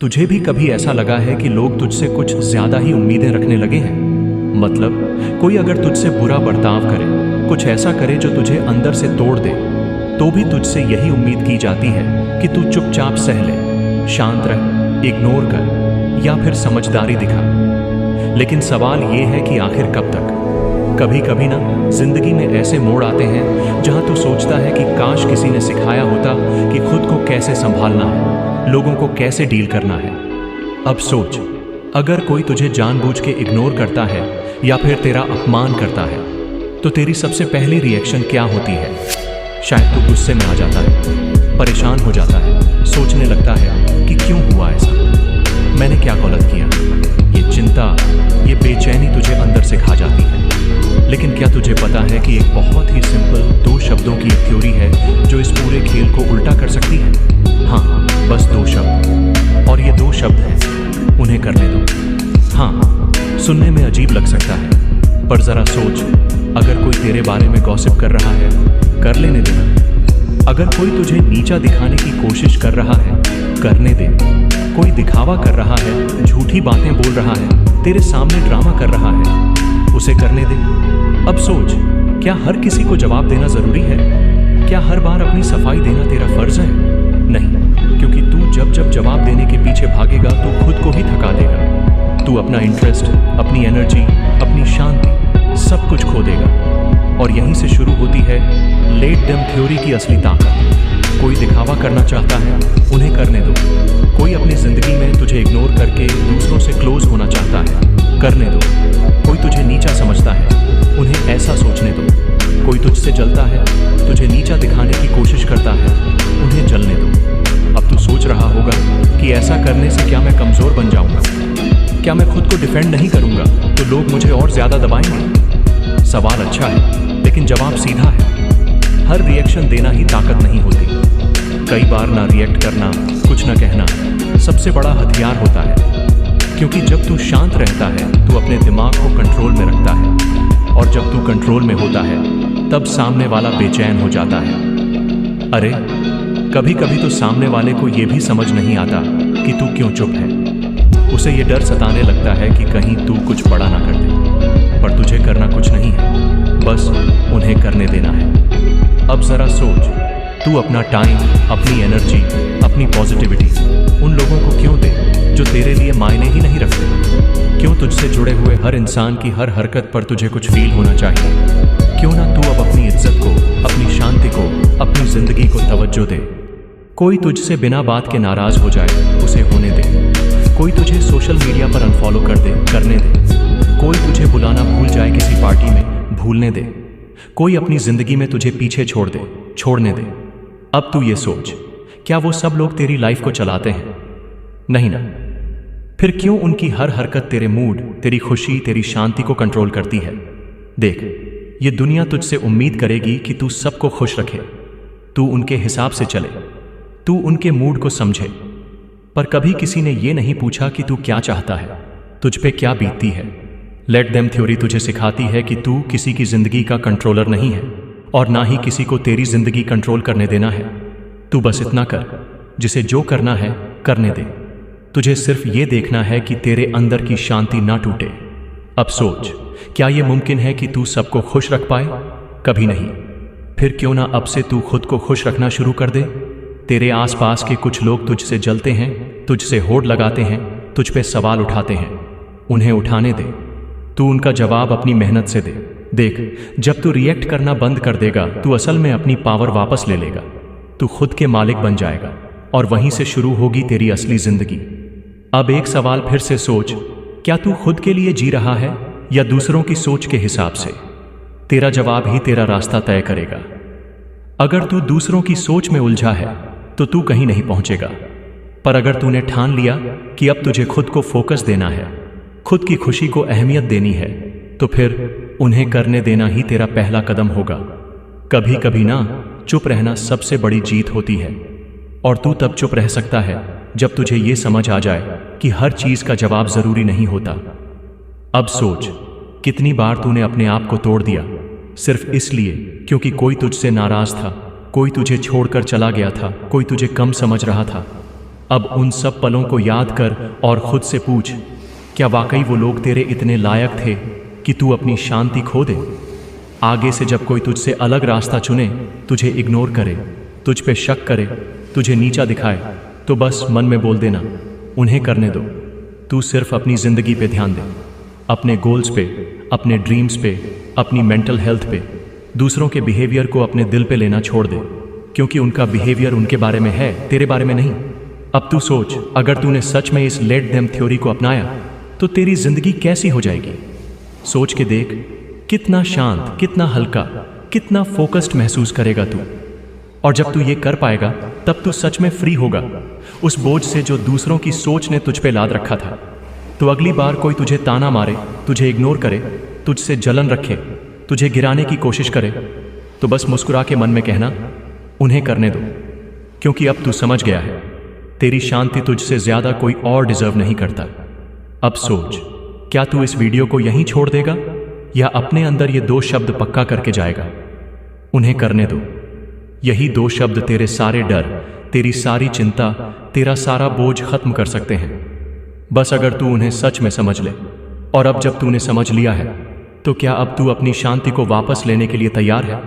तुझे भी कभी ऐसा लगा है कि लोग तुझसे कुछ ज्यादा ही उम्मीदें रखने लगे हैं? मतलब कोई अगर तुझसे बुरा बर्ताव करे, कुछ ऐसा करे जो तुझे अंदर से तोड़ दे, तो भी तुझसे यही उम्मीद की जाती है कि तू चुपचाप सह ले, शांत रह, इग्नोर कर या फिर समझदारी दिखा। लेकिन सवाल ये है कि आखिर कब तक? कभी कभी ना जिंदगी में ऐसे मोड़ आते हैं जहां तू सोचता है कि काश किसी ने सिखाया होता कि खुद को कैसे संभालना है, लोगों को कैसे डील करना है। अब सोच, अगर कोई तुझे जानबूझ के इग्नोर करता है या फिर तेरा अपमान करता है, तो तेरी सबसे पहली रिएक्शन क्या होती है? शायद तू गुस्से में आ जाता है, परेशान हो जाता है, सोचने लगता है कि क्यों हुआ ऐसा, मैंने क्या गलत किया। ये चिंता, ये बेचैनी तुझे अंदर से खा जाती है। लेकिन क्या तुझे पता है कि एक बहुत ही सिंपल 2 शब्दों की एक थ्योरी है जो इस पूरे खेल को उल्टा कर सकती है? हाँ, बस 2 शब्द, और ये 2 शब्द हैं, उन्हें करने दो। हाँ, सुनने में अजीब लग सकता है, पर जरा सोच, अगर कोई तेरे बारे में गॉसिप कर रहा है, कर लेने देना। अगर कोई तुझे नीचा दिखाने की कोशिश कर रहा है, करने दे। कोई दिखावा कर रहा है, झूठी बातें बोल रहा है, तेरे सामने ड्रामा कर रहा है, उसे करने दे। अब सोच, क्या हर किसी को जवाब देना जरूरी है? क्या हर बार अपनी सफाई देना तेरा फर्ज है? नहीं, क्योंकि तू जब जब जवाब देने के पीछे भागेगा तो खुद को ही थका देगा। तू अपना इंटरेस्ट, अपनी एनर्जी, अपनी शांति, सब कुछ खो देगा। और यहीं से शुरू होती है लेट देम थ्योरी की असली ताकत। कोई दिखावा करना चाहता है, उन्हें करने दो। कोई अपनी जिंदगी में तुझे इग्नोर करके दूसरों से क्लोज होना चाहता है, करने दो। कोई तुझे नीचा समझता है, उन्हें ऐसा सोचने दो। कोई तुझसे जलता है, तुझे नीचा दिखाने की कोशिश करता है, उन्हें जलने दो। अब तू सोच रहा होगा कि ऐसा करने से क्या मैं कमजोर बन जाऊंगा? क्या मैं खुद को डिफेंड नहीं करूंगा तो लोग मुझे और ज्यादा दबाएंगे? सवाल अच्छा है, लेकिन जवाब सीधा है। हर रिएक्शन देना ही ताकत नहीं होती। कई बार ना रिएक्ट करना, कुछ ना कहना, सबसे बड़ा हथियार होता है। क्योंकि जब तू शांत रहता है, तू अपने दिमाग को कंट्रोल में रखता है, और जब तू कंट्रोल में होता है, तब सामने वाला बेचैन हो जाता है। अरे, कभी कभी तो सामने वाले को यह भी समझ नहीं आता कि तू क्यों चुप है। उसे ये डर सताने लगता है कि कहीं तू कुछ बड़ा ना कर दे। पर तुझे करना कुछ नहीं है, बस उन्हें करने देना है। अब जरा सोच, तू अपना टाइम, अपनी एनर्जी, अपनी पॉजिटिविटी उन लोगों को क्यों दे जो तेरे लिए मायने ही नहीं रखते? क्यों तुझसे जुड़े हुए हर इंसान की हर हरकत पर तुझे कुछ फील होना चाहिए? क्यों ना तू अब अपनी इज्जत को, अपनी शांति को, अपनी जिंदगी को तवज्जो दे? कोई तुझसे बिना बात के नाराज हो जाए, उसे होने दे। कोई तुझे सोशल मीडिया पर अनफॉलो कर दे, करने दे। कोई तुझे बुलाना भूल जाए किसी पार्टी में, भूलने दे। कोई अपनी जिंदगी में तुझे पीछे छोड़ दे, छोड़ने दे। अब तू ये सोच, क्या वो सब लोग तेरी लाइफ को चलाते हैं? नहीं ना। फिर क्यों उनकी हर हरकत तेरे मूड, तेरी खुशी, तेरी शांति को कंट्रोल करती है? देख, ये दुनिया तुझसे उम्मीद करेगी कि तू सबको खुश रखे, तू उनके हिसाब से चले, तू उनके मूड को समझे। पर कभी किसी ने ये नहीं पूछा कि तू क्या चाहता है, तुझ पे क्या बीतती है। लेट देम थ्योरी तुझे सिखाती है कि तू किसी की जिंदगी का कंट्रोलर नहीं है, और ना ही किसी को तेरी जिंदगी कंट्रोल करने देना है। तू बस इतना कर, जिसे जो करना है करने दे। तुझे सिर्फ ये देखना है कि तेरे अंदर की शांति ना टूटे। अब सोच, क्या ये मुमकिन है कि तू सबको खुश रख पाए? कभी नहीं। फिर क्यों ना अब से तू खुद को खुश रखना शुरू कर दे। तेरे आसपास के कुछ लोग तुझसे जलते हैं, तुझसे होड़ लगाते हैं, तुझ पे सवाल उठाते हैं, उन्हें उठाने दे। तू उनका जवाब अपनी मेहनत से दे। देख, जब तू रिएक्ट करना बंद कर देगा, तू असल में अपनी पावर वापस ले लेगा। तू खुद के मालिक बन जाएगा, और वहीं से शुरू होगी तेरी असली जिंदगी। अब एक सवाल फिर से सोच, क्या तू खुद के लिए जी रहा है या दूसरों की सोच के हिसाब से? तेरा जवाब ही तेरा रास्ता तय करेगा। अगर तू दूसरों की सोच में उलझा है तो तू कहीं नहीं पहुंचेगा। पर अगर तूने ठान लिया कि अब तुझे खुद को फोकस देना है, खुद की खुशी को अहमियत देनी है, तो फिर उन्हें करने देना ही तेरा पहला कदम होगा। कभी कभी ना, चुप रहना सबसे बड़ी जीत होती है। और तू तब चुप रह सकता है जब तुझे ये समझ आ जाए कि हर चीज का जवाब जरूरी नहीं होता। अब सोच, कितनी बार तूने अपने आप को तोड़ दिया सिर्फ इसलिए क्योंकि कोई तुझसे नाराज था, कोई तुझे छोड़कर चला गया था, कोई तुझे कम समझ रहा था। अब उन सब पलों को याद कर और खुद से पूछ, क्या वाकई वो लोग तेरे इतने लायक थे कि तू अपनी शांति खो दे? आगे से जब कोई तुझसे अलग रास्ता चुने, तुझे इग्नोर करे, तुझ पे शक करे, तुझे नीचा दिखाए, तो बस मन में बोल देना, उन्हें करने दो। तू सिर्फ अपनी जिंदगी पे ध्यान दे, अपने गोल्स पे, अपने ड्रीम्स पे, अपनी मेंटल हेल्थ पे। दूसरों के बिहेवियर को अपने दिल पे लेना छोड़ दे, क्योंकि उनका बिहेवियर उनके बारे में है, तेरे बारे में नहीं। अब तू सोच, अगर तूने सच में इस लेट देम थ्योरी को अपनाया तो तेरी जिंदगी कैसी हो जाएगी। सोच के देख, कितना शांत, कितना हल्का, कितना फोकस्ड महसूस करेगा तू। और जब तू ये कर पाएगा तब तू सच में फ्री होगा उस बोझ से जो दूसरों की सोच ने तुझ पे लाद रखा था। तो अगली बार कोई तुझे ताना मारे, तुझे इग्नोर करे, तुझसे जलन रखे, तुझे गिराने की कोशिश करे, तो बस मुस्कुरा के मन में कहना, उन्हें करने दो, क्योंकि अब तू समझ गया है, तेरी शांति तुझसे ज्यादा कोई और डिजर्व नहीं करता। अब सोच, क्या तू इस वीडियो को यहीं छोड़ देगा या अपने अंदर ये 2 शब्द पक्का करके जाएगा, उन्हें करने दो। यही 2 शब्द तेरे सारे डर, तेरी सारी चिंता, तेरा सारा बोझ खत्म कर सकते हैं। बस अगर तू उन्हें सच में समझ ले। और अब जब तूने समझ लिया है, तो क्या अब तू अपनी शांति को वापस लेने के लिए तैयार है?